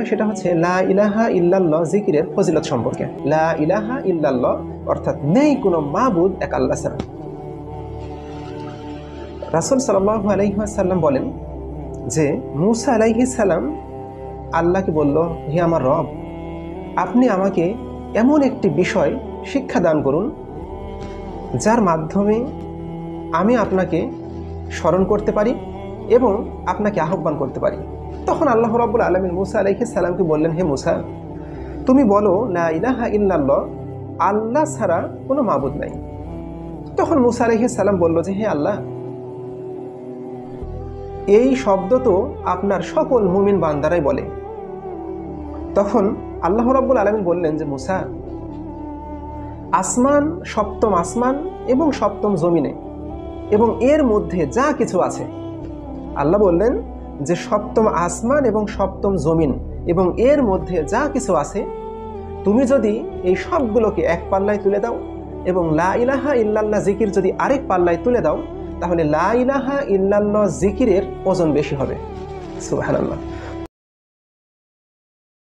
সেটা হচ্ছে লা ইলাহা ইল্লাল্লাহ জিকিরের ফজিলত সম্পর্কে। লা ইলাহা ইল্লাল্লাহ অর্থাৎ নেই কোনো মাবুদ এক আল্লাহ ছাড়া। রাসূল সাল্লাল্লাহু আলাইহি ওয়াসাল্লাম বলেন যে মূসা আলাইহিস সালাম আল্লাহকে বলল, হে আমার রব, আপনি আমাকে এমন একটি বিষয় শিক্ষা দান করুন যার মাধ্যমে আমি আপনাকে স্মরণ করতে পারি এবং আপনাকে আহ্বান করতে পারি। তখন আল্লাহ রাব্বুল আলামিন মূসা আলাইহিস সালামকে বললেন, হে মূসা, তুমি বলো লা ইলাহা ইল্লাল্লাহ, আল্লাহ ছাড়া কোনো মাবুদ নাই। তখন মূসা আলাইহিস সালাম বলল যে, হে আল্লাহ, এই শব্দ তো আপনার সকল মুমিন বান্দারাই বলে। তখন আল্লাহ রাব্বুল আলামিন বললেন যে, মূসা, আসমান, সপ্তম আসমান এবং সপ্তম জমিনে এবং এর মধ্যে যা কিছু আছে, আল্লাহ বললেন যে সপ্তম আসমান এবং সপ্তম জমিন এবং এর মধ্যে যা কিছু আছে, তুমি যদি এই সবগুলোকে এক পাল্লায় তুলে দাও এবং লা ইলাহা ইল্লাল্লাহ জিকির যদি আরেক পাল্লায় তুলে দাও, তাহলে লা ইলাহা ইল্লাল্লাহ জিকিরের ওজন বেশি হবে। সুবহানাল্লাহ।